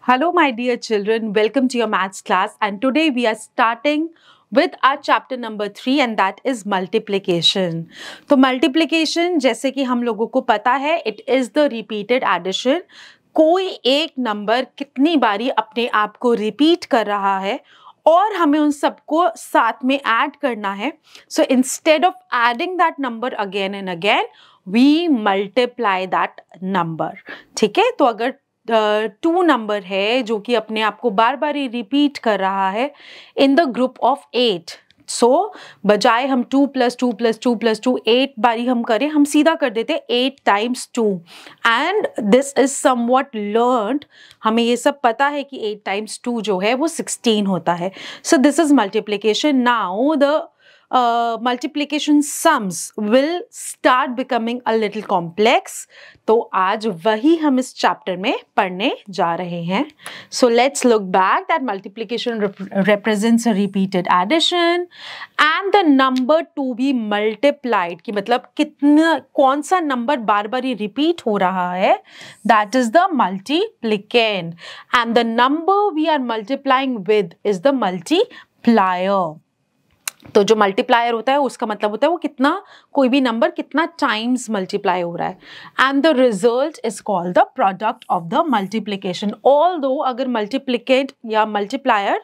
Hello, my dear children. Welcome to your maths class. And today we are starting with our chapter number 3 and that is multiplication. तो multiplication जैसे कि हम लोगों को पता है it is the repeated addition. कोई एक नंबर कितनी बारी अपने आप को रिपीट कर रहा है और हमें उन सबको साथ में ऐड करना है. So instead of adding that number again and again, we multiply that number. ठीक है, तो अगर 2 नंबर है जो कि अपने आप को बार बार ही रिपीट कर रहा है इन द ग्रुप ऑफ 8. सो बजाय हम 2 + 2 + 2 + 2 8 बारी हम करें, हम सीधा कर देते 8 × 2 and this is somewhat learned. हमें ये सब पता है कि 8 × 2 जो है वो 16 होता है. So this is multiplication. Now the multiplication sums will start becoming a little complex. तो आज वही हम इस चैप्टर में पढ़ने जा रहे हैं. So let's look back that multiplication represents a repeated addition and the number to be multiplied कि मतलब कितना कौन सा नंबर बार बार ही रिपीट हो रहा है, that is the multiplicand and the number we are multiplying with is the multiplier. तो जो मल्टीप्लायर होता है उसका मतलब होता है वो कितना कोई भी नंबर कितना टाइम्स मल्टीप्लाई हो रहा है and the result is called the product of the multiplication. Although अगर मल्टीप्लिकेट या मल्टीप्लायर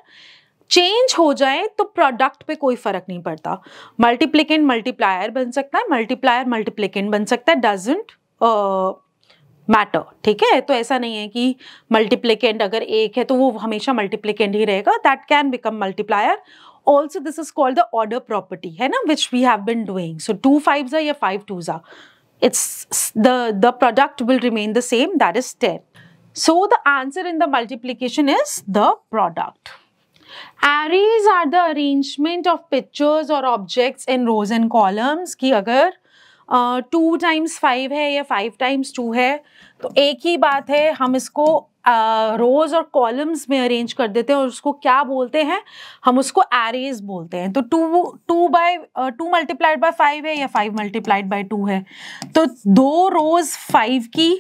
चेंज हो जाए तो प्रोडक्ट पे कोई फर्क नहीं पड़ता. मल्टीप्लिकेंट मल्टीप्लायर बन सकता है, मल्टीप्लायर मल्टीप्लिकेंट बन सकता है, डजंट मैटर. ठीक है, तो ऐसा नहीं है कि मल्टीप्लिकेंट अगर एक है तो वो हमेशा मल्टीप्लिकेंट ही रहेगा. That can become multiplier. Also, this is called the order property, है ना, which we have been doing. So 2 5s are या 5 2s are. It's the product will remain the same. That is 10. So the answer in the multiplication is the product. Arrays are the arrangement of pictures or objects in rows and columns. कि अगर 2 × 5 है या 5 × 2 है तो एक ही बात है, हम इसको रोज और कॉलम्स में अरेंज कर देते हैं और उसको क्या बोलते हैं, हम उसको एरेज बोलते हैं. तो 2 मल्टीप्लाइड बाय 5 है या 5 मल्टीप्लाइड बाय 2 है तो 2 रोज 5 की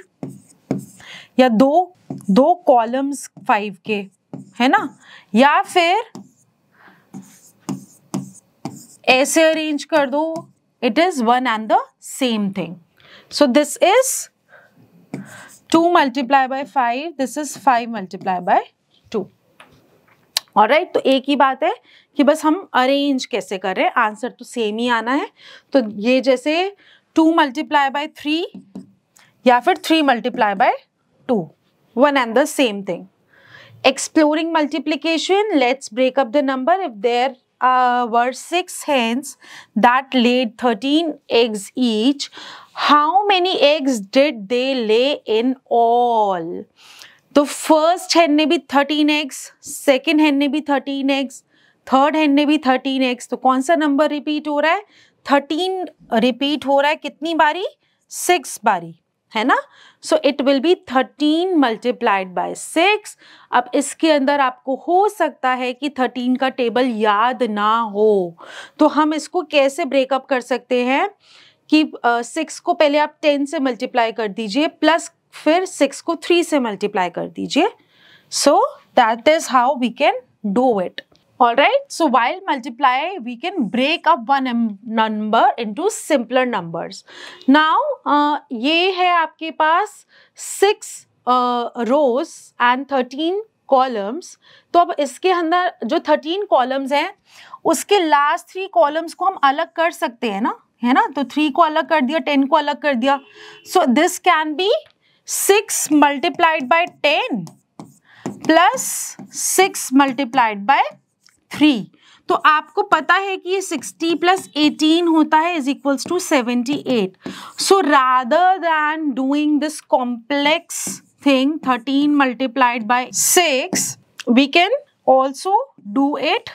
या दो कॉलम्स 5 के, है ना, या फिर ऐसे अरेंज कर दो. It is one and the same thing. So this is 2 multiplied by 5, this is 5 multiplied by 2. Alright, तो एक ही बात है कि बस हम अरेंज कैसे कर रहे हैं, आंसर तो सेम ही आना है. तो ये जैसे 2 multiplied by 3 या फिर 3 multiplied by 2, one and the same thing. Exploring multiplication, let's break up the number. If there were 6 hens that laid 13 eggs each, how many eggs did they lay in all? तो first hen ने भी 13 eggs, second hen ने भी 13 eggs, third hen ने भी 13 eggs. तो कौन सा नंबर रिपीट हो रहा है? 13 रिपीट हो रहा है कितनी बारी? 6 बारी, है ना. So it will B 13 multiplied by 6. अब इसके अंदर आपको हो सकता है कि 13 का टेबल याद ना हो, तो हम इसको कैसे ब्रेकअप कर सकते हैं कि 6 को पहले आप 10 से मल्टीप्लाई कर दीजिए प्लस फिर 6 को 3 से मल्टीप्लाई कर दीजिए. So that is how we can do it. Alright, so while multiply, we can break up one number into simpler numbers. Now, ये है आपके पास 6 rows and 13 columns. तो अब इसके अंदर जो 13 columns हैं, उसके लास्ट 3 columns को हम अलग कर सकते हैं ना, है ना. तो 3 को अलग कर दिया, 10 को अलग कर दिया. So this can be 6 multiplied by 10 plus 6 multiplied by 3. तो आपको पता है कि ये 60 + 18 होता है is equals to 78. So rather than doing this complex thing 13 multiplied by 6, we can also do it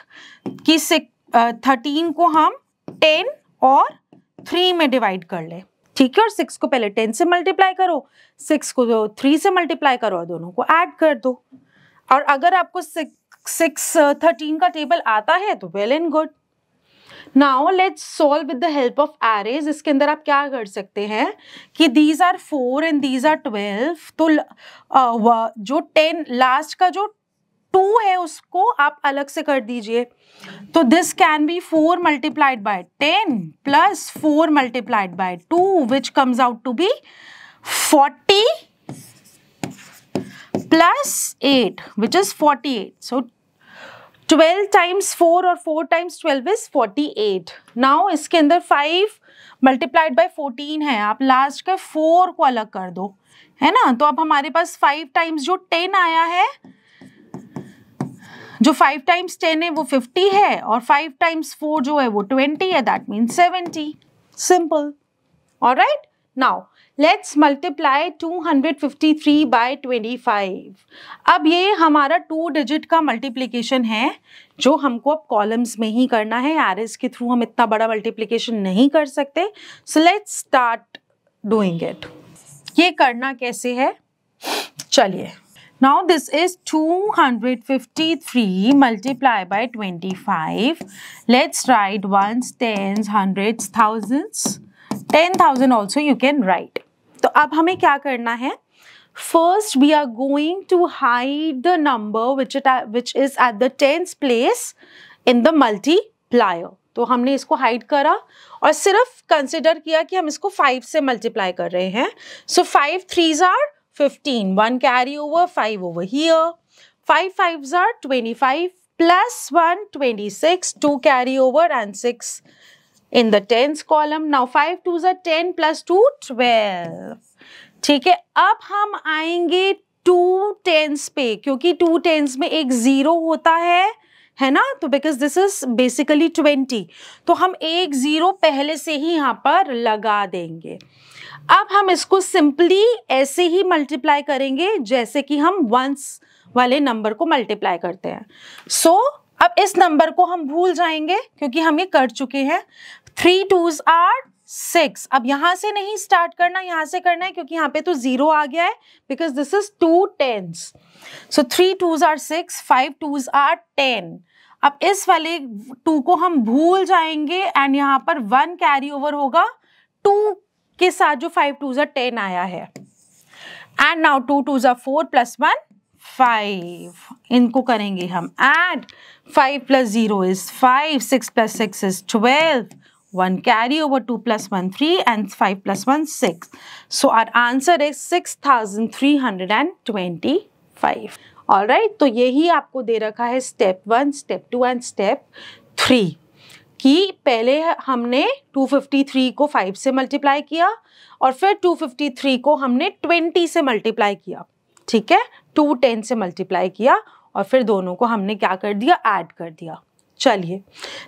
कि 13 को हम 10 और 3 में डिवाइड कर ले. ठीक है, और 6 को पहले 10 से मल्टीप्लाई करो, 6 को 3 से मल्टीप्लाई करो और दोनों को ऐड कर दो. और अगर आपको 13 का टेबल आता है तो well and good. Now let's solve with the help of arrays. इसके अंदर आप क्या कर सकते हैं कि these are 4 and these are 12, तो जो 10 लास्ट का जो 2 है उसको आप अलग से कर दीजिए। तो this can be 4 multiplied by 10 plus 4 multiplied by 2 which comes out to be 40 plus 8 which is 48. So 12 times 4 और 4 times 12 is 48. Now इसके अंदर 5 multiplied by 14 है, आप लास्ट के 4 को अलग कर दो, है ना। तो अब हमारे पास 5 times जो 10 आया है, जो 5 times 10 है वो 50 है और 5 times 4 जो है वो 20 है, that means 70. Simple. Alright. Now let's multiply 253 by 25. अब ये हमारा 2 डिजिट का मल्टीप्लिकेशन है जो हमको अब कॉलम्स में ही करना है। एरेज के थ्रू हम इतना बड़ा मल्टीप्लिकेशन नहीं कर सकते। So let's start doing it. ये करना कैसे है, चलिए। Now this is 253 multiplied by 25. Let's write ones, tens, hundreds, thousands. 10,000 also you can write. तो अब हमें क्या करना है, first we are going to hide the number which is at the tens place in the multiplier. तो हमने इसको hide करा और सिर्फ कंसिडर किया कि हम इसको 5 से मल्टीप्लाई कर रहे हैं। So 5 3s are 15, 1 carry over, 5 over here, 5 5s are 25 plus 1 26, 2 carry over and 6 in the tens column. Now 5 2s are 10 plus 2 12. ठीक है, अब हम आएंगे 2 tens पे, क्योंकि 2 tens में एक 0 होता है ना, तो बिकॉज दिस इज बेसिकली 20, तो हम एक 0 पहले से ही यहाँ पर लगा देंगे। अब हम इसको सिंपली ऐसे ही मल्टीप्लाई करेंगे जैसे कि हम वंस वाले नंबर को मल्टीप्लाई करते हैं। सो अब इस नंबर को हम भूल जाएंगे क्योंकि हम ये कर चुके हैं। 3 2s are 6। अब यहाँ से नहीं स्टार्ट करना, यहाँ से करना है क्योंकि यहाँ पे तो 0 आ गया है, because this is 2 tens। So 3 2s are 6, 5 2s are 10। अब इस वाले 2 को हम भूल जाएंगे एंड यहाँ पर 1 कैरी ओवर होगा 2 के साथ जो 5 2s are 10 आया है। And now 2 2s are 4 plus 1 5। इनको करेंगे हम add, 5 plus 0 is 5, 6 plus 6 is 12, 1 carry over, 2 plus 1 3 and 5 plus 1 6. So our answer is 6325. Alright, तो यही आपको दे रखा है स्टेप 1, स्टेप 2 एंड स्टेप 3 कि पहले हमने 253 को 5 से मल्टीप्लाई किया और फिर 253 को हमने 20 से मल्टीप्लाई किया, ठीक है, 2 10 से मल्टीप्लाई किया और फिर दोनों को हमने क्या कर दिया, ऐड कर दिया। चलिए,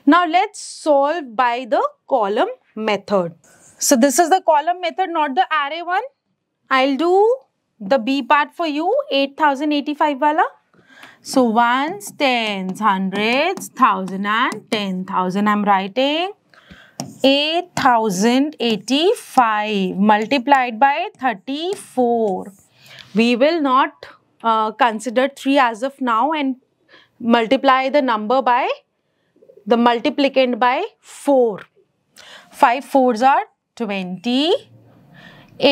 now let's solve by the column method. So this is the column method, not the array one. I will do the B part for you, 8085 वाला। So ones, tens, hundreds, 1000 and 10,000. I'm writing 8085 multiplied by 34. We will not consider 3 as of now and multiply the number by the multiplicand by 4. 5 4s are 20.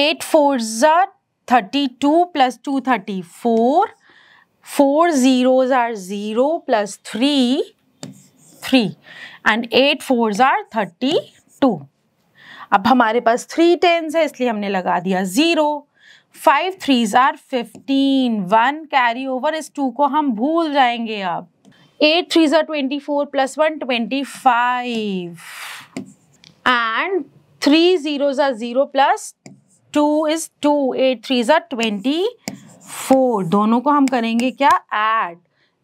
8 4s are 32 plus 2 34. 4 zeros are 0 plus 3 and 8 4s are 32. अब हमारे पास 3 tens है इसलिए हमने लगा दिया 0. 5 3s are 15, 1 carry over, इस 2 को हम भूल जाएंगे। अब 8 3s are 24 plus 1 25 and 3 zeros are 0 plus 2 is 2. 8 3s are 24, दोनों को हम करेंगे क्या, add.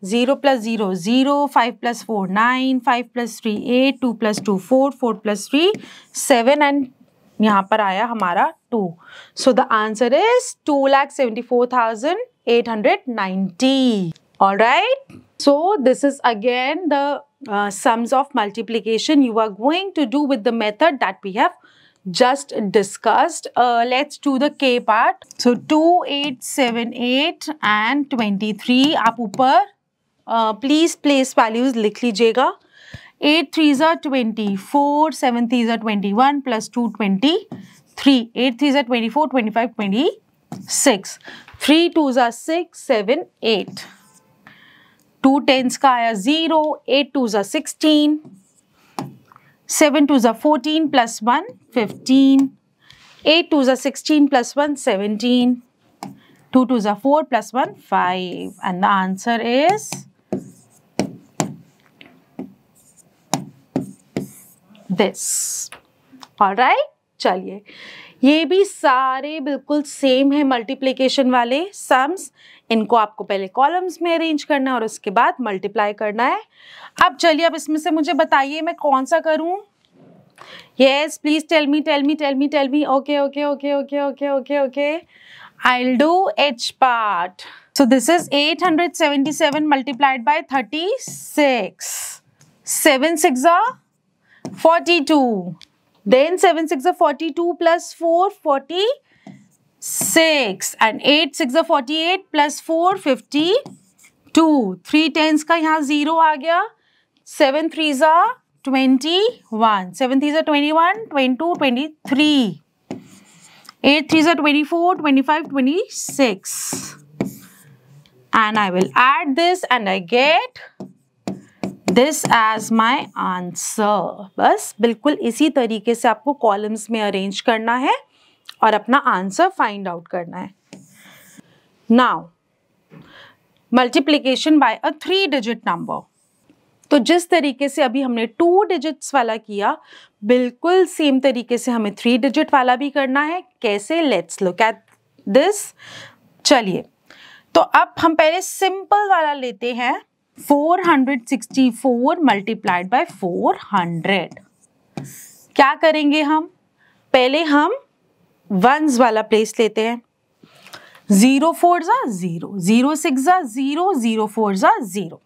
0 plus 0 0, 5 plus 4 9, 5 plus 3 8, 2 plus 2 4, 4 plus 3 7 and यहाँ पर आया हमारा 2. So the answer is 2,74,890. Alright, so this is again the sums of multiplication you are going to do with the method that we have just discussed. Let's do the K part. So 2 8 7 8 and 23. आप ऊपर please place values लिख लीजिएगा 8 3s are 24, 7 3s are 21 plus 2 23, 8 3s are 24, 25, 26, 3 2s are 6, 7, 8, 2 10s का आया 0, 8 2s are 16, 7 2s are 14 plus 1 15, 8 2s are 16 plus 1 17, 2 2s are 4 plus 1 5, and the answer is this. Alright, चलिए ये भी सारे बिल्कुल सेम है मल्टीप्लिकेशन वाले सम्स. इनको आपको पहले कॉलम्स में अरेंज करना है और उसके बाद मल्टीप्लाई करना है. अब चलिए अब इसमें से मुझे बताइए मैं कौन सा करूं. Yes, please tell me. Okay. I'll do H part. So this is 877 multiplied by 36. 7 6 are 42. Then 7 6 are 42 plus 4, 46. And 8 6 are 48 plus 4, 52. 3 10s का यहाँ 0 आ गया. 7 3s are 21. 7 3s are 21, 22, 23. 8 3s are 24, 25, 26. And I will add this and I get this as my answer. बस बिल्कुल इसी तरीके से आपको columns में अरेंज करना है और अपना आंसर फाइंड आउट करना है. Now, multiplication by a 3-digit number. तो जिस तरीके से अभी हमने 2 डिजिट्स वाला किया बिल्कुल सेम तरीके से हमें 3 डिजिट वाला भी करना है. कैसे? Let's look at this. चलिए तो अब हम पहले सिंपल वाला लेते हैं. 464 मल्टीप्लाइड बाय 400. क्या करेंगे हम? पहले हम वंस वाला प्लेस लेते हैं. 0 4 जा 0, 0 6 जा 0, 0 4 जा 0.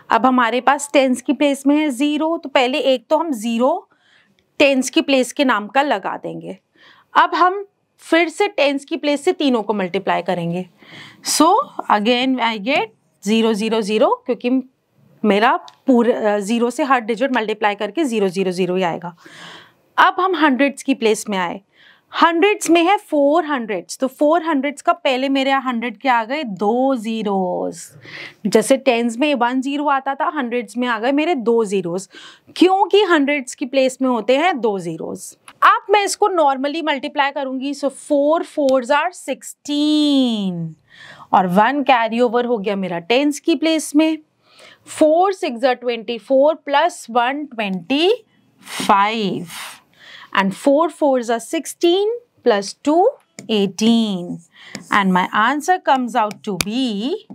अब हमारे पास टेंस की प्लेस में है 0, तो पहले एक तो हम 0 टेंस की प्लेस के नाम का लगा देंगे. अब हम फिर से टेंस की प्लेस से तीनों को मल्टीप्लाई करेंगे. सो अगेन आई गेट 0 0 0, क्योंकि मेरा पूरा 0 से हर डिजिट मल्टीप्लाई करके 0 0 0 ही आएगा. अब हम हंड्रेड्स की प्लेस में आए. हंड्रेड्स में है 400, तो 400 का पहले मेरे 100 के आ गए 2 zeros. जैसे टेंस में 1 0 आता था, हंड्रेड्स में आ गए मेरे 2 zeros, क्योंकि हंड्रेड्स की प्लेस में होते हैं 2 zeros. अब मैं इसको नॉर्मली मल्टीप्लाई करूंगी. सो 4 4s are 16 और 1 कैरी ओवर हो गया मेरा टेंस की प्लेस में. 4 6 are 24 plus 1 25. And 4 4s are 16 plus 2 18. And my answer comes out to be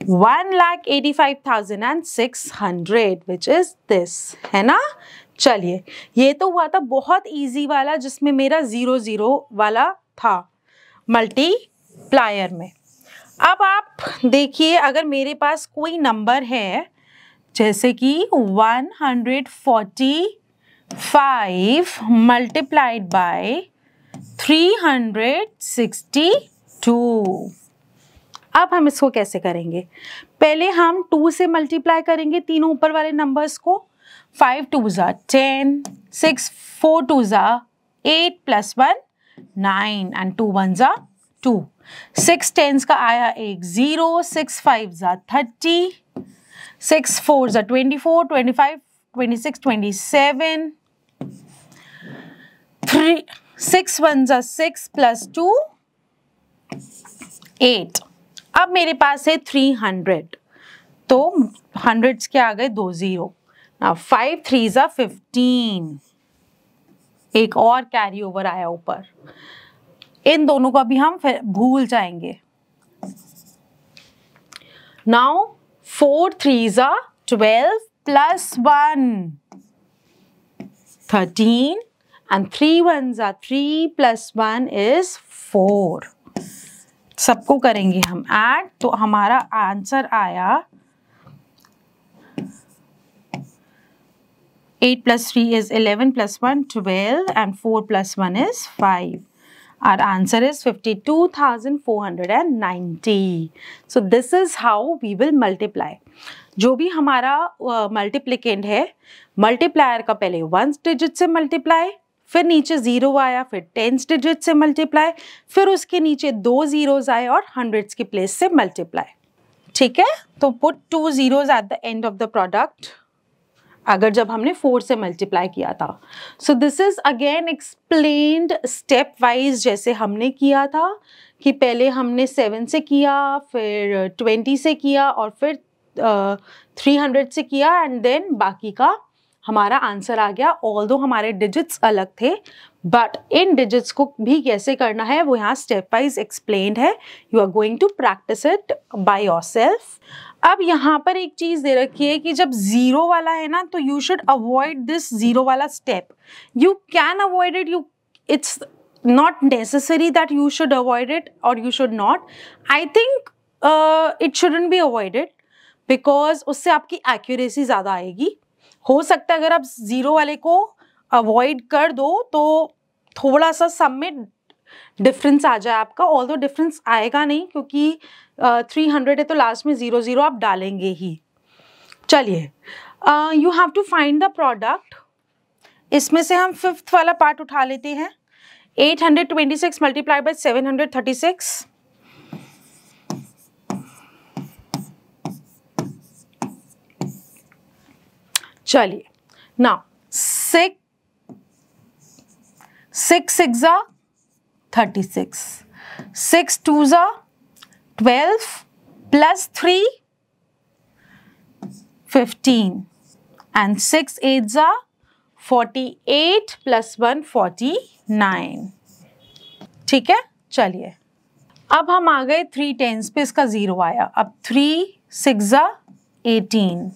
1,85,600, which is this. है ना? चलिए ये तो हुआ था बहुत इजी वाला जिसमें मेरा 0 0 वाला था मल्टीप्लायर में. अब आप देखिए अगर मेरे पास कोई नंबर है जैसे कि 145 मल्टीप्लाइड बाय 362. अब हम इसको कैसे करेंगे? पहले हम 2 से मल्टीप्लाई करेंगे तीनों ऊपर वाले नंबर्स को. 5 2s are 10, 6 4 2s are 8 plus 1 9 and 2 1s are 2. 6 10s का आया एक 0, 6 5s are 30, 6 4s are 24, 25, 26, 27. 6 1s are 6 plus 2 8. अब मेरे पास है 300, तो हंड्रेड्स के आ गए 2 0. Now 5 3s are 15. एक और कैरी ओवर आया ऊपर. इन दोनों को अभी हम भूल जाएंगे. Now 4 3s are 12 plus 1 13 and 3 1s are 3 plus 1 is 4. सबको करेंगे हम ऐड, तो हमारा आंसर आया 8 plus 3 is 11 plus 1 12 and 4 plus 1 is 5. Our answer is 52,490. So this is how we will multiply. जो भी हमारा मल्टीप्लिकेंड है, मल्टीप्लायर का पहले 1 डिजिट से मल्टीप्लाई, फिर नीचे 0 आया, फिर 10 डिजिट से मल्टीप्लाई, फिर उसके नीचे 2 zeros आए और हंड्रेड्स की प्लेस से मल्टीप्लाई. ठीक है, तो put 2 zeros at the end of the product, अगर जब हमने 4 से मल्टीप्लाई किया था. सो this is again explained step wise, जैसे हमने किया था कि पहले हमने 7 से किया, फिर 20 से किया और फिर 300 से किया, एंड देन बाकी का हमारा आंसर आ गया. ऑल्दो हमारे डिजिट्स अलग थे, बट इन डिजिट्स को भी कैसे करना है वो यहाँ स्टेप वाइज एक्सप्लेन्ड है. You are going to practice it by yourself. अब यहाँ पर एक चीज़ दे रखी है कि जब जीरो वाला है ना, तो you should avoid this zero वाला step. You can avoid it, you it's not necessary that you should avoid it और you should not. I think it shouldn't be avoided, because उससे आपकी एक्यूरेसी ज़्यादा आएगी. हो सकता है अगर आप ज़ीरो वाले को अवॉइड कर दो तो थोड़ा सा सम में डिफरेंस आ जाए आपका, ऑल्दो डिफरेंस आएगा नहीं क्योंकि 300 है तो लास्ट में 0 0 आप डालेंगे ही. चलिए, you have to find the product. इसमें से हम 5th वाला पार्ट उठा लेते हैं. 826 मल्टीप्लाई बाय 736. चलिए, now 6 6 36, 6 2s 12 plus 3 15 and 6 8s 48 plus 1 49. ठीक है, चलिए अब हम आ गए 3 10s पे, इसका 0 आया. अब 3 6 18,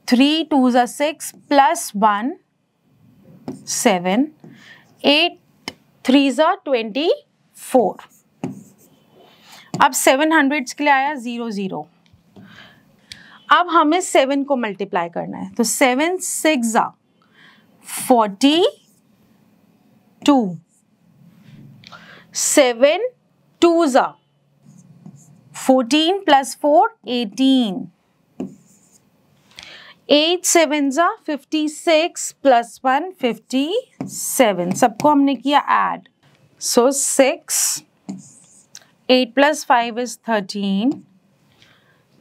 3 2s 6 plus 1 7, 8 3s 24. अब 700 के लिए आया 0 0. अब हमें 7 को मल्टीप्लाई करना है, तो 7 6 42, 7 2s 14 plus 4 18, 8 7s 56 plus 1 57. सबको हमने किया ऐड. So 6, 8 plus 5 is 13.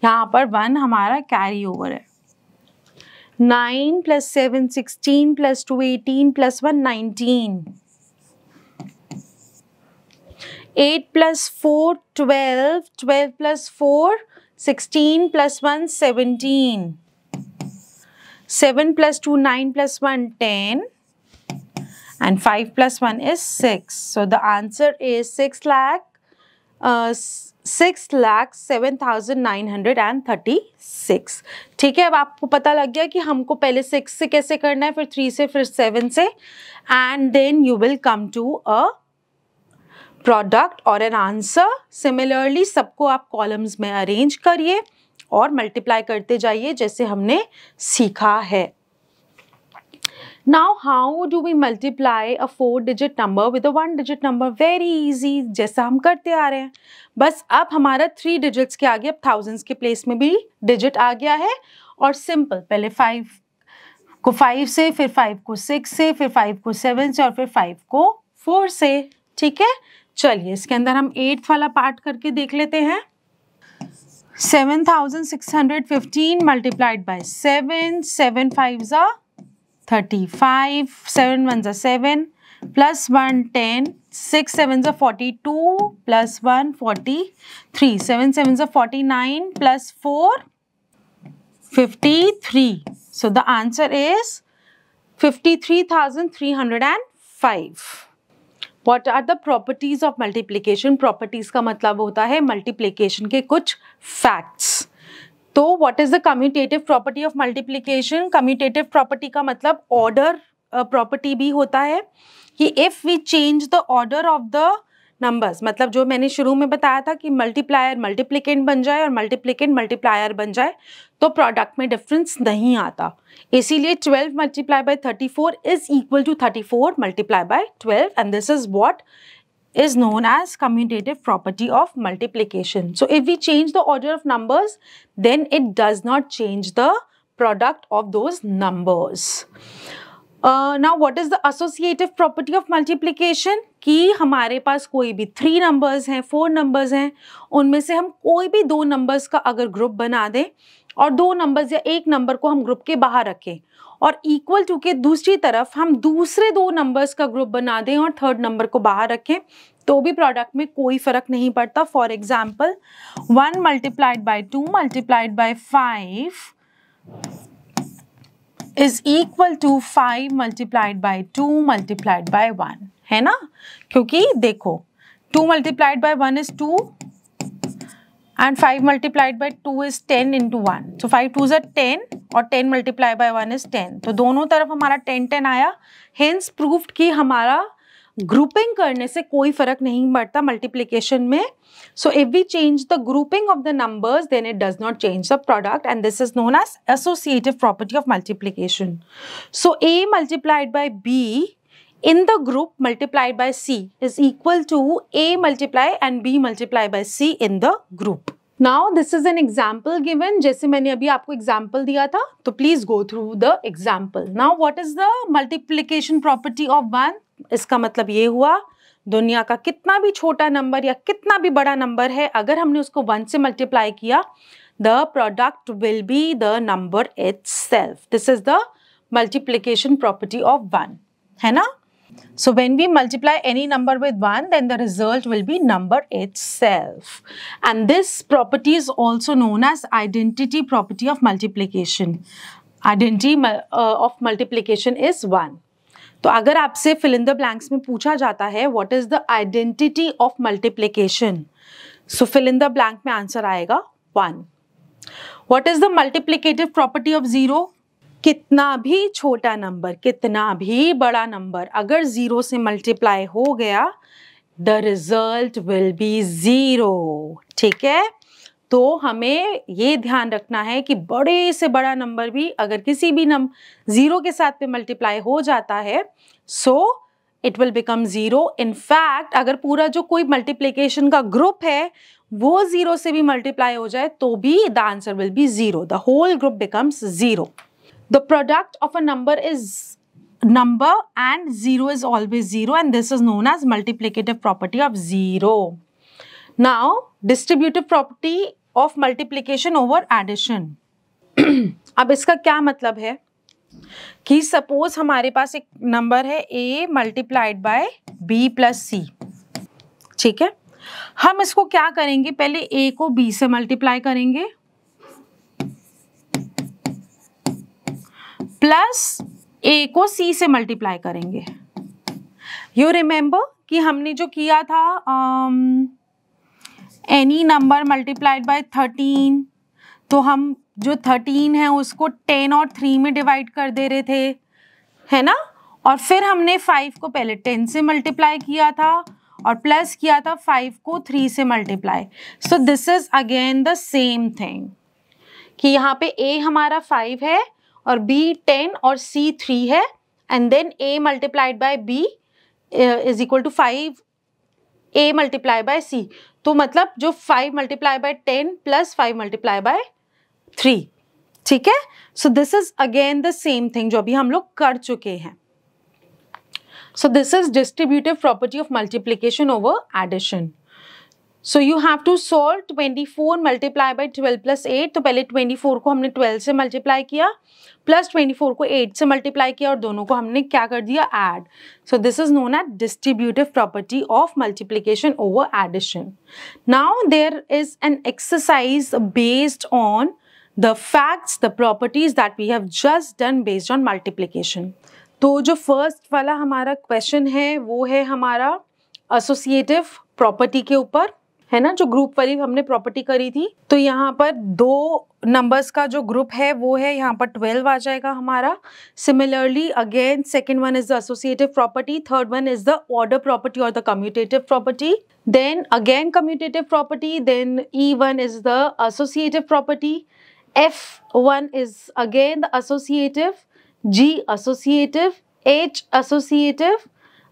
यहाँ पर 1 हमारा कैरी ओवर है. 9 plus 7 16 plus 2 18 plus 1 19. 8 plus 4 12, 12 plus 4 16 plus 1 17. 7 plus 2 9 plus 1 10 and 5 plus 1 is 6. So the answer is 6,07,936. ठीक है, अब आपको पता लग गया कि हमको पहले 6 से कैसे करना है, फिर 3 से, फिर 7 से, and then you will come to a product और एन आंसर. सिमिलरली सबको आप कॉलम्स में अरेंज करिए और मल्टीप्लाई करते जाइए जैसे हमने सीखा है. Now how do we multiply a 4-digit number with a 1-digit number? Very easy, जैसा हम करते आ रहे हैं. बस अब हमारा 3 digits के आगे अब थाउजेंड्स के प्लेस में भी डिजिट आ गया है. और सिंपल, पहले 5 को 5 से, फिर 5 को 6 से, फिर 5 को 7 से और फिर 5 को 4 से. ठीक है, चलिए इसके अंदर हम 8th वाला पार्ट करके देख लेते हैं. 7,615 multiplied by 7, 7 5s 35, 7 1s 7, plus 1 10, 6 7s 42, plus 1 43, 7 7s 49, plus 4 53. So the answer is 53,305. What are the properties of multiplication? Properties का मतलब होता है multiplication के कुछ facts. तो what is the commutative property of multiplication? Commutative property का मतलब order property भी होता है कि if we change the order of the numbers, मतलब जो मैंने शुरू में बताया था कि मल्टीप्लायर मल्टीप्लिकेंट बन जाए और मल्टीप्लिकेंट मल्टीप्लायर बन जाए तो प्रोडक्ट में डिफरेंस नहीं आता। इसीलिए 12 multiply by 34 is equal to 34 multiply by 12 and this is what is known as commutative property of multiplication. So if we change the order of numbers, then it does not change the product of those numbers. Now what is the associative property of multiplication? कि हमारे पास कोई भी 3 numbers हैं, 4 numbers हैं, उनमें से हम कोई भी 2 numbers का अगर ग्रुप बना दें और 2 numbers या एक नंबर को हम ग्रुप के बाहर रखें और इक्वल टू के दूसरी तरफ हम दूसरे 2 नंबर्स का ग्रुप बना दें और थर्ड नंबर को बाहर रखें तो भी प्रोडक्ट में कोई फर्क नहीं पड़ता। For example 1 multiplied by 2 multiplied by 5 is equal to 5 multiplied by 2 multiplied by 1, है ना, क्योंकि देखो 2 multiplied by 1 is 2 and 5 multiplied by 2 is 10 into 1. So 5 2s are 10 और 10 multiplied by 1 is 10. तो दोनों तरफ हमारा 10 10 आया, hence proved कि हमारा ग्रुपिंग करने से कोई फर्क नहीं पड़ता मल्टीप्लिकेशन में. So if we change the grouping of the numbers, then it does not change the product, and this is known as associative property of multiplication. So A multiplied by B in the group multiplied by C is equal to A multiply and B multiply by C in the group. Now this is an example given. जैसे मैंने अभी आपको example दिया था, तो please go through the example. Now what is the multiplication property of 1? इसका मतलब ये हुआ दुनिया का कितना भी छोटा नंबर या कितना भी बड़ा नंबर है, अगर हमने उसको 1 से मल्टीप्लाई किया, the product will be the number itself. This is the multiplication property of 1, है ना? So when we multiply any number with 1, then the result will be number itself. And this property is also known as identity property of multiplication. Identity of multiplication is 1. तो अगर आपसे fill in the blanks में पूछा जाता है what is the identity of multiplication, so fill in the blank में answer आएगा 1. What is the multiplicative property of 0? कितना भी छोटा नंबर, कितना भी बड़ा नंबर अगर 0 से मल्टीप्लाई हो गया, द रिजल्ट विल बी 0. ठीक है, तो हमें ये ध्यान रखना है कि बड़े से बड़ा नंबर भी अगर किसी भी 0 के साथ में मल्टीप्लाई हो जाता है, so it will become 0. In fact अगर पूरा जो कोई मल्टीप्लिकेशन का ग्रुप है वो 0 से भी मल्टीप्लाई हो जाए तो भी the answer will be 0. The whole group becomes 0. The product of a number is number and 0 is always 0, and this is known as multiplicative property of 0. Now, distributive property of multiplication over addition. अब इसका क्या मतलब है कि suppose हमारे पास एक number है a multiplied by b plus c. ठीक है, हम इसको क्या करेंगे, पहले a को b से मल्टीप्लाई करेंगे प्लस a को c से मल्टीप्लाई करेंगे. यू रिमेंबर कि हमने जो किया था एनी नंबर मल्टीप्लाइड बाय 13, तो हम जो 13 है उसको 10 और 3 में डिवाइड कर दे रहे थे, है ना, और फिर हमने 5 को पहले 10 से मल्टीप्लाई किया था और प्लस किया था 5 को 3 से multiply. So this is again the same thing कि यहाँ पे a हमारा 5 है और b 10 और c 3 है, and then a multiplied by b is equal to 5 a multiply by c. तो मतलब जो 5 multiply by 10 plus 5 multiply by 3. ठीक है, so this is again the same thing जो अभी हम लोग कर चुके हैं. So this is distributive property of multiplication over addition. So you have to solve 24 multiply by 12 plus 8. तो पहले 24 को हमने 12 से मल्टीप्लाई किया प्लस 24 को 8 से मल्टीप्लाई किया और दोनों को हमने क्या कर दिया, add. So this is known as distributive property of multiplication over addition. Now there is an exercise based on the facts, the properties that we have just done based on multiplication. तो जो first वाला हमारा question है वो है हमारा associative property के ऊपर, है ना, जो ग्रुप वाली हमने प्रॉपर्टी करी थी। तो यहाँ पर दो नंबर्स का जो ग्रुप है वो है यहाँ पर 12 आ जाएगा हमारा। Similarly again second one is the associative property, third one is the order property और the commutative property, then again commutative property, then E1 is the associative property, F1 is again the associative, G associative, H associative,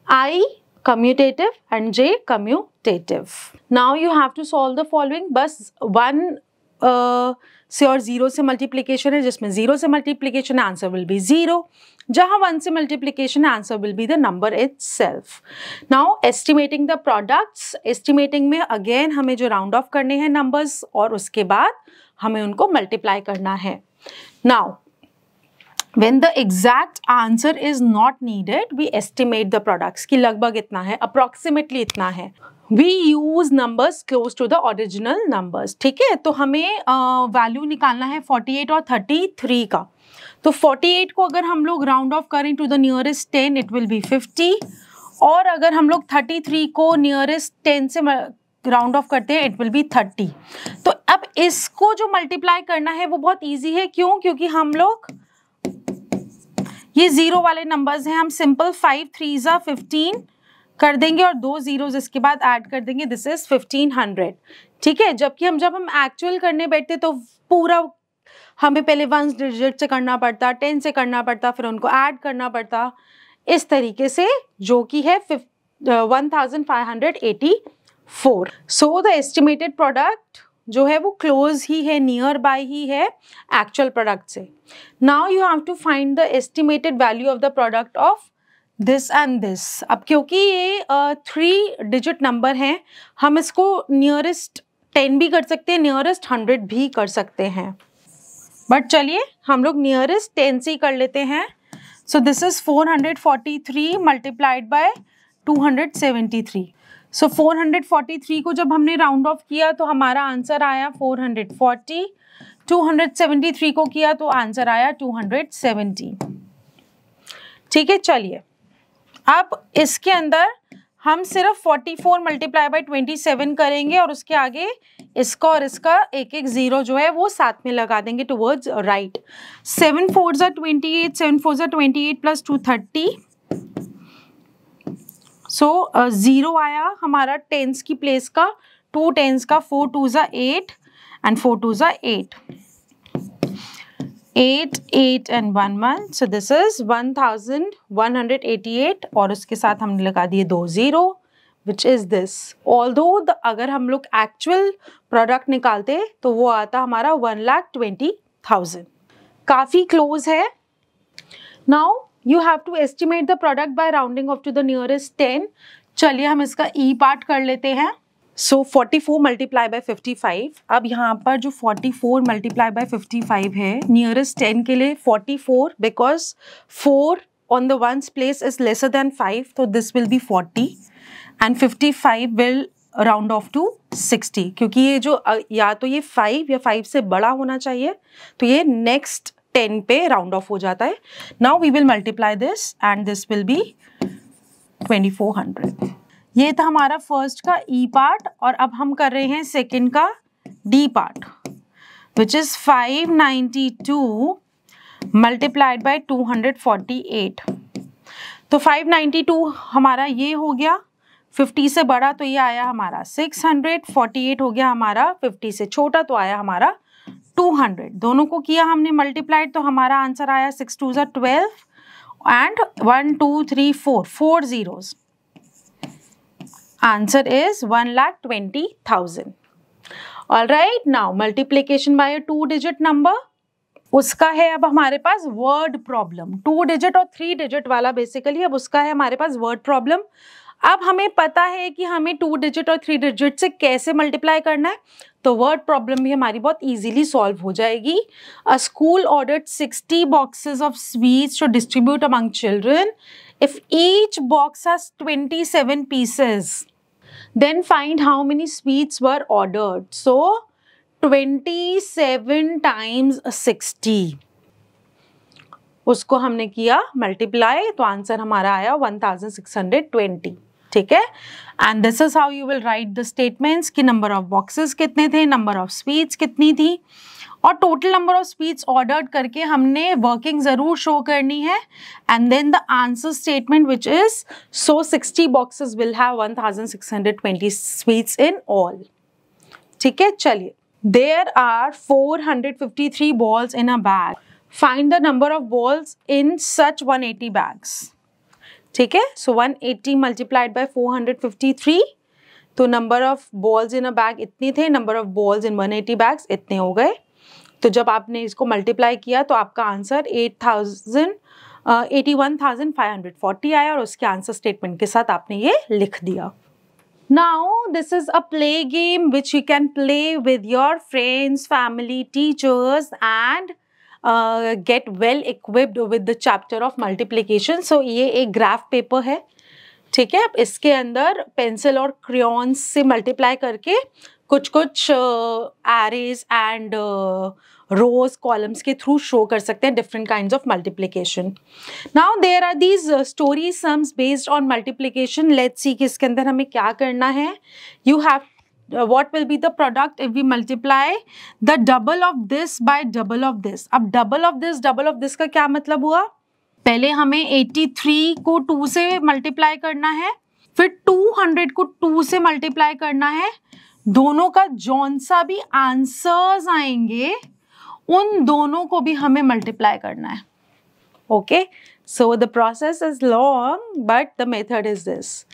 I commutative and J commutative. Now you have to solve the following. बस one से और 0 से multiplication है, जिसमें 0 से multiplication है answer will be 0, जहाँ 1 से मल्टीप्लीकेशन है answer will be the number itself. Now estimating the products, estimating में अगेन हमें जो राउंड ऑफ करने हैं नंबर्स और उसके बाद हमें उनको मल्टीप्लाई करना है। Now when the exact answer is not needed, we estimate the products कि लगभग इतना है, approximately इतना है। We use numbers close to the original numbers, ठीक है। तो हमें वैल्यू निकालना है 48 और 33 का। तो 48 को अगर हम लोग राउंड ऑफ करें to the nearest 10 it will be 50, और अगर हम लोग 33 को नियरेस्ट 10 से राउंड ऑफ करते हैं इट विल बी 30। तो अब इसको जो मल्टीप्लाई करना है वो बहुत ईजी है, क्यों? क्योंकि हम लोग ये 0 वाले नंबर्स हैं, हम सिंपल 5 3 15 कर देंगे और 2 zeros इसके बाद ऐड कर देंगे, दिस इज 1500, ठीक है। जबकि जब हम एक्चुअल करने बैठते तो पूरा हमें पहले 1 डिजिट से करना पड़ता, 10 से करना पड़ता, फिर उनको ऐड करना पड़ता, इस तरीके से, जो कि है 1584। सो द एस्टिमेटेड प्रोडक्ट जो है वो क्लोज ही है, नियर बाय ही है एक्चुअल प्रोडक्ट से। Now you have to find the estimated value of the product of this and this. अब क्योंकि ये 3 डिजिट नंबर हैं, हम इसको नियरेस्ट 10 भी कर सकते हैं, नियरेस्ट 100 भी कर सकते हैं, बट चलिए हम लोग नियरेस्ट 10 से ही कर लेते हैं। So this is 443 multiplied by 273। सो 443 को जब हमने राउंड ऑफ किया तो हमारा आंसर आया 440, 273 को किया तो आंसर आया 270, ठीक है। चलिए अब इसके अंदर हम सिर्फ 44 मल्टीप्लाई बाय 27 करेंगे और उसके आगे इसका और इसका एक एक जीरो जो है वो साथ में लगा देंगे towards right. 7 4s are 28, 7 4s are 28 plus 230। सो 0 आया हमारा टेंस की प्लेस का, 2 10s का, 4 2s are 8 and 4 2s are 8, 8 8 and 1 1, so this is 1188 और उसके साथ हमने लगा दिए 2 0 which is this। Although अगर हम लोग एक्चुअल प्रोडक्ट निकालते तो वो आता हमारा 1,20,000, काफी क्लोज है। Now you have to estimate the product by rounding off to the nearest 10। चलिए हम इसका ई पार्ट कर लेते हैं। सो 44 मल्टीप्लाई बाय 55। अब यहाँ पर जो 44 मल्टीप्लाई बाय 55 है, नियरेस्ट 10 के लिए 44, because 4 on the ones place is lesser than 5, तो this will be 40 and 55 will round off to 60, क्योंकि ये जो या तो ये 5 या 5 से बड़ा होना चाहिए, तो ये नेक्स्ट 10 पे राउंड ऑफ हो जाता है। Now we will multiply this and this will be 2400। ये था हमारा फर्स्ट का ई पार्ट, और अब हम कर रहे हैं सेकंड का D part, which is 592 multiplied by 248। तो 592 हमारा ये हो गया, 50 से बड़ा तो ये आया हमारा 600, 48 हो गया हमारा 50 से छोटा तो आया हमारा 200। दोनों को किया हमने मल्टीप्लाइड, तो हमारा आंसर आया 6 2s are 12 and 1 2 3 4, 4 zeros। Answer is 1,20,000. All right, now multiplication by a 2-digit number, उसका है अब हमारे पास वर्ड प्रॉब्लम। 2 डिजिट और 3 डिजिट वाला बेसिकली अब उसका है हमारे पास वर्ड प्रॉब्लम। अब हमें पता है कि हमें 2 डिजिट और 3 डिजिट से कैसे मल्टीप्लाई करना है, तो वर्ड प्रॉब्लम भी हमारी बहुत इजीली सॉल्व हो जाएगी। अ school ordered 60 boxes of sweets to distribute among children. If each box has 27 pieces, then find how many sweets were ordered. So 27 times 60, उसको हमने किया मल्टीप्लाई, तो आंसर हमारा आया 1620। ठीक है, and this is how you will write the statements कि number of boxes कितने थे, नंबर ऑफ स्वीट्स कितनी थी, और total number of sweets ordered करके हमने वर्किंग जरूर शो करनी है, and then the answer statement which is so 60 boxes will have 1620 sweets in all. ठीक है, चलिए, there are 453 balls in a bag, find the number of balls in such 180 bags। ठीक है, सो 180 मल्टीप्लाइड बाय 453, तो number of balls in a bag इतनी थे, number of balls in 180 bags इतने हो गए। तो जब आपने इसको मल्टीप्लाई किया तो आपका आंसर 81,540 आया, और उसके आंसर स्टेटमेंट के साथ आपने ये लिख दिया। Now this is a play game which you can play with your friends, family, teachers and get well equipped with the chapter of multiplication। So ये एक ग्राफ पेपर है, ठीक है, इसके अंदर पेंसिल और क्रेयॉन्स से मल्टीप्लाई करके कुछ कुछ एरेज एंड रोज कॉलम्स के थ्रू शो कर सकते हैं different kinds of multiplication. Now there are these story sums based on multiplication. Let's see कि इसके अंदर हमें क्या करना है। You have what will be the product if we multiply the double of this by double of this। अब double of this का क्या मतलब हुआ? पहले हमें 83 को 2 से मल्टीप्लाई करना है, फिर 200 को 2 से मल्टीप्लाई करना है। दोनों का जौन सा भी आंसर्स आएंगे उन दोनों को भी हमें मल्टीप्लाई करना है। Okay, so the process is long but the method is this.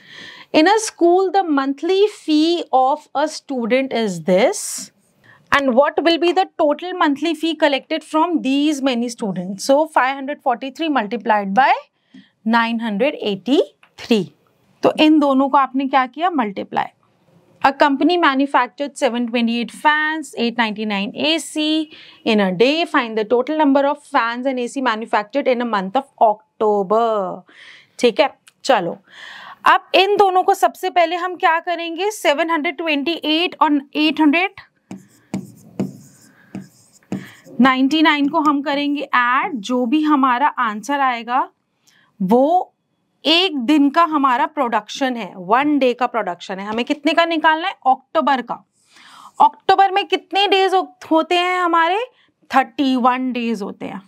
In a school, the monthly fee of a student is this. And what will be the total monthly fee collected from these many students? So 543 multiplied by 983. तो इन दोनों को आपने क्या किया? Multiply. A company manufactured 728 fans, 899 AC in a day. Find the total number of fans and AC manufactured in a month of October. ठीक है, चलो अब इन दोनों को सबसे पहले हम क्या करेंगे? 728 और 899 को हम करेंगे ऐड। जो भी हमारा आंसर आएगा वो एक दिन का हमारा प्रोडक्शन है, 1 डे का प्रोडक्शन है। हमें कितने का निकालना है? अक्टूबर का। अक्टूबर में कितने डेज होते हैं हमारे? 31 डेज होते हैं।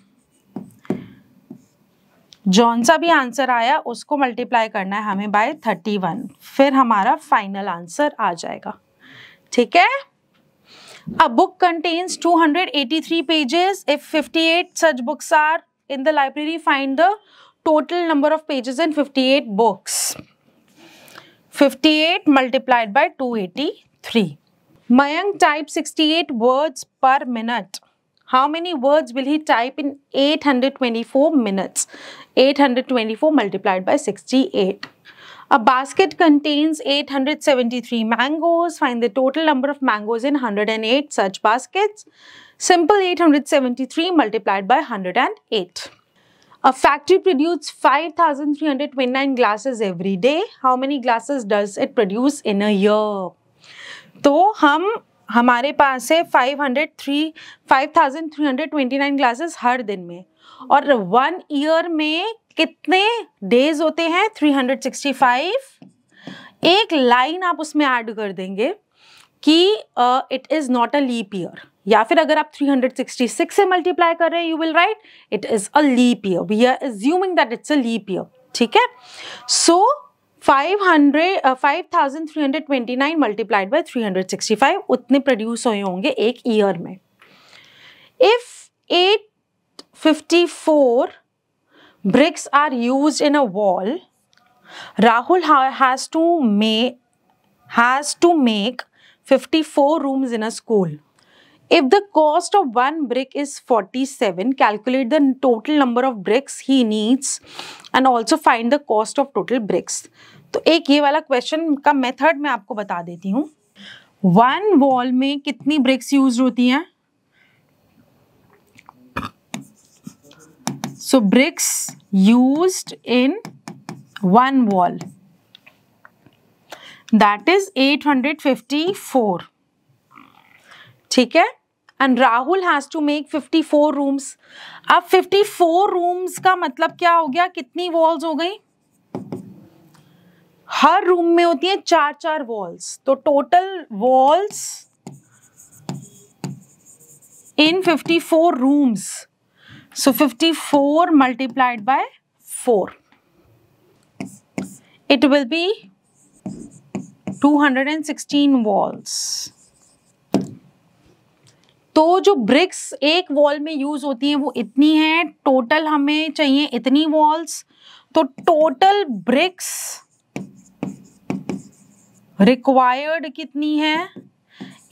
जौन सा भी आंसर आया उसको मल्टीप्लाई करना है हमें बाय 31, फिर हमारा फाइनल आंसर आ जाएगा। ठीक है, a book contains 283 pages. If 58 such books are in the library, find the total number of pages in 58 books. 58 multiplied by 283। Mayank types 68 words per minute. How many words will he type in 824 minutes? 824 multiplied by 68. A basket contains 873 mangoes. Find the total number of mangoes in 108 such baskets. Simple 873 multiplied by 108. A factory produces 5,329 glasses every day. How many glasses does it produce in a year? तो हमारे पास है 5,329 glasses हर दिन में, और 1 year में कितने days होते हैं? 365। एक लाइन आप उसमें ऐड कर देंगे कि it is not a leap year, या फिर अगर आप 366 से मल्टीप्लाई कर रहे हैं, you will write it is a leap year. We are assuming that it's a leap year. ठीक है, सो 5,329 मल्टीप्लाइड बाय 365 उतने प्रोड्यूस हुए होंगे एक ईयर में। If 854 bricks are used in a wall, Rahul has to make 54 rooms in a school. If the cost of 1 brick is 47, calculate the total number of bricks he needs and also find the cost of total bricks. तो एक ये वाला question का method मैं आपको बता देती हूँ। 1 वॉल में कितनी ब्रिक्स यूज होती हैं? So bricks used in 1 wall, that is 854. ठीक है, and Rahul has to make 54 rooms. अब 54 rooms का मतलब क्या हो गया? कितनी walls हो गई? हर रूम में होती हैं 4-4 वॉल्स, तो total walls in 54 rooms. So 54 multiplied by 4. It will be 216 walls. तो जो ब्रिक्स एक वॉल में यूज होती हैं वो इतनी है, टोटल हमें चाहिए इतनी वॉल्स, तो टोटल ब्रिक्स रिक्वायर्ड कितनी है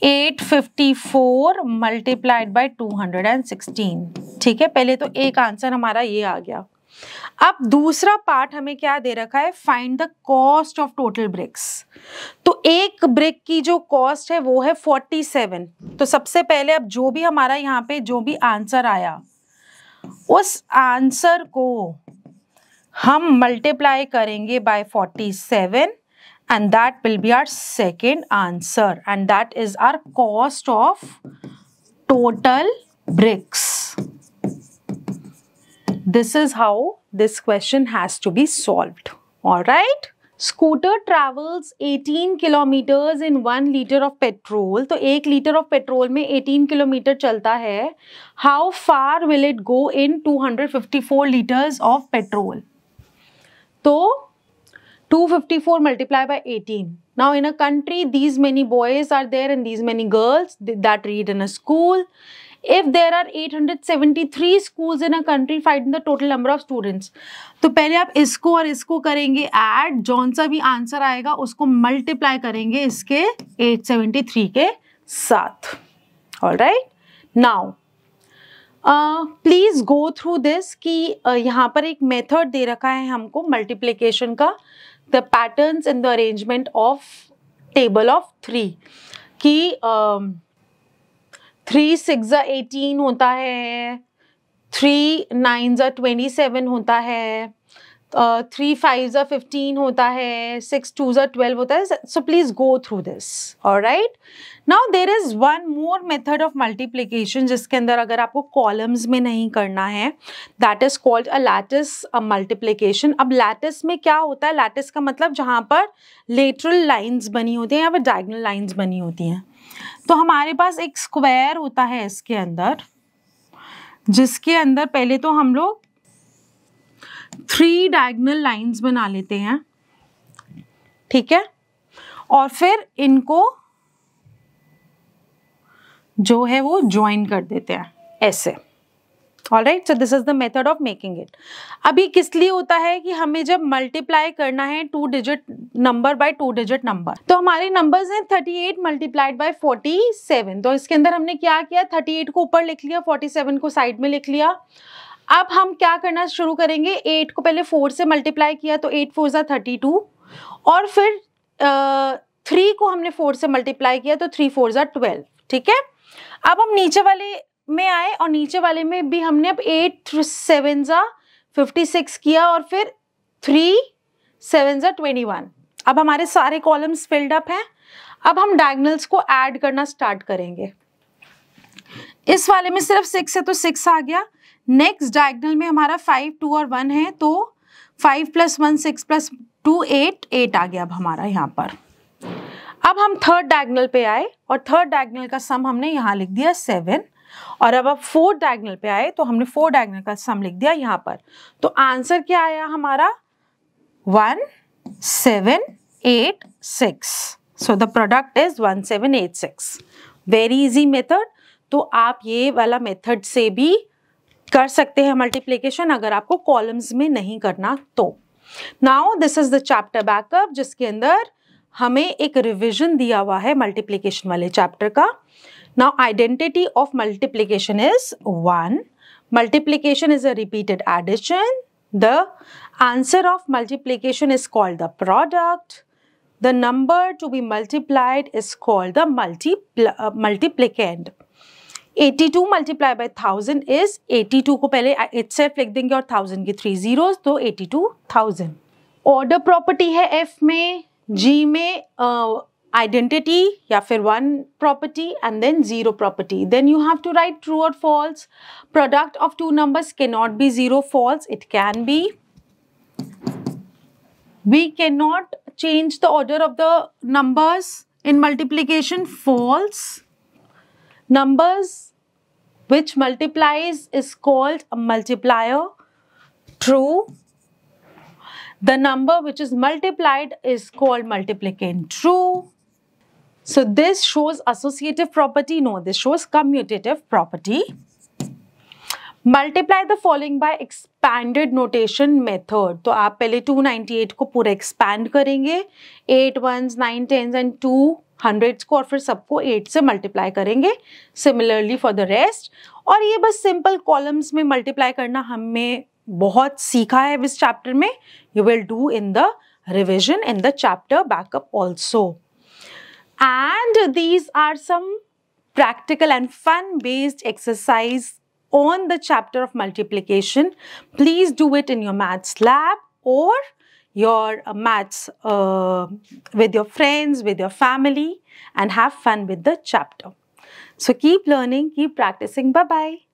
854 मल्टीप्लाइड बाय 216. ठीक है, पहले तो एक आंसर हमारा ये आ गया. अब दूसरा पार्ट हमें क्या दे रखा है, find the cost of total bricks. तो एक ब्रिक की जो कॉस्ट है वो है 47. तो सबसे पहले अब जो भी हमारा यहाँ पे जो भी आंसर आया उस आंसर को हम मल्टीप्लाई करेंगे bye 47 and that will be our second answer, and that is our cost of total bricks. This is how this question has to be solved. All right. Scooter travels 18 kilometers in 1 liter of petrol. तो 1 liter of petrol में 18 kilometre चलता है. How far will it go in 254 liters of petrol? तो 254 multiplied by 18. Now in a country, these many boys are there and these many girls that read in a school. If there are 873 schools in a country, find the total number of students. तो पहले आप इसको और इसको करेंगे add, जौन सा भी आंसर आएगा उसको मल्टीप्लाई करेंगे इसके 873 के साथ. Alright? Now please go through this कि यहाँ पर एक मेथड दे रखा है हमको मल्टीप्लिकेशन का, the patterns in the arrangement of table of 3 कि 3 6 18 होता है, 3 9 27 होता है, 3 5 15 होता है, 6 2 12 होता है. So please go through this. Alright, now there is one more method of multiplication जिसके अंदर अगर आपको कॉलम्स में नहीं करना है, that is called a lattice multiplication. अब लैटिस में क्या होता है, लैटिस का मतलब जहाँ पर लेटरल लाइंस बनी होती हैं या फिर डायगोनल लाइंस बनी होती हैं. तो हमारे पास एक स्क्वायर होता है इसके अंदर, जिसके अंदर पहले तो हम लोग 3 डायगोनल लाइंस बना लेते हैं. ठीक है, और फिर इनको जो है वो ज्वाइन कर देते हैं ऐसे. Alright, so this is the method of making it. अभी किस लिए होता है कि हमें जब मल्टीप्लाई करना है 2 digit number by 2 digit number, तो हमारे नंबर्स हैं 38 मल्टीप्लाइड बाय 47. तो इसके अंदर हमने क्या किया, 38 को ऊपर लिख लिया, 47 को साइड में लिख लिया. अब हम क्या करना शुरू करेंगे, 8 को पहले 4 से मल्टीप्लाई किया तो 8 4 जा 32, और फिर 3 को हमने 4 से मल्टीप्लाई किया तो 3 4 जा 12. ठीक है, अब हम नीचे वाले में आए और नीचे वाले में भी हमने अब 8 7 जा 56 किया और फिर 3 7 जा 21. अब हमारे सारे कॉलम्स फिल्ड अप हैं. अब हम डायगोनल्स को ऐड करना स्टार्ट करेंगे. इस वाले में सिर्फ 6 है तो 6 आ गया. नेक्स्ट डायगोनल में हमारा 5 2 और 1 है तो 5 + 1 6 + 2 8 आ गया अब हमारा यहाँ पर. अब हम थर्ड डायगोनल पे आए और थर्ड डायगोनल का सम हमने यहाँ लिख दिया 7, और अब फोर्थ डायगोनल पे आए तो हमने फोर्थ डायगोनल का सम लिख दिया यहाँ पर. तो आंसर क्या आया हमारा 1786. So the product is 1786. Very easy method. तो आप ये वाला मेथड से भी कर सकते हैं मल्टीप्लिकेशन अगर आपको कॉलम्स में नहीं करना तो. Now this is the chapter backup जिसके अंदर हमें एक रिवीजन दिया हुआ है मल्टीप्लिकेशन वाले चैप्टर का. Now identity of multiplication is 1. Multiplication is a repeated addition. The answer of multiplication is called the product. The number to be multiplied is called the multiplicand. 82 multiply by 1000 is 82 को पहले itself लिख देंगे और 1000 की 3 zeros तो 82,000. Order property है F में, G में आइडेंटिटी या फिर 1 property and then 0 property. Then you have to write true और false. Product of 2 numbers can not be 0 false. It can be. We cannot change the order of the numbers in multiplication. False. Numbers which multiplies is called a multiplier. True. The number which is multiplied is called multiplicand. True. So this shows associative property. No, this shows commutative property. Multiply the following by expanded notation method. तो आप पहले 298 को पूरा expand करेंगे, 8 ones, 9 tens and 2 hundreds को, और फिर सबको 8 से multiply करेंगे. Similarly for the rest. और ये बस simple columns में multiply करना हमें बहुत सीखा है इस chapter में. You will do in the revision in the chapter backup also. And these are some practical and fun based exercise on the chapter of multiplication. Please do it in your maths lab or your maths with your friends, with your family, and have fun with the chapter. So keep learning, keep practicing. Bye-bye.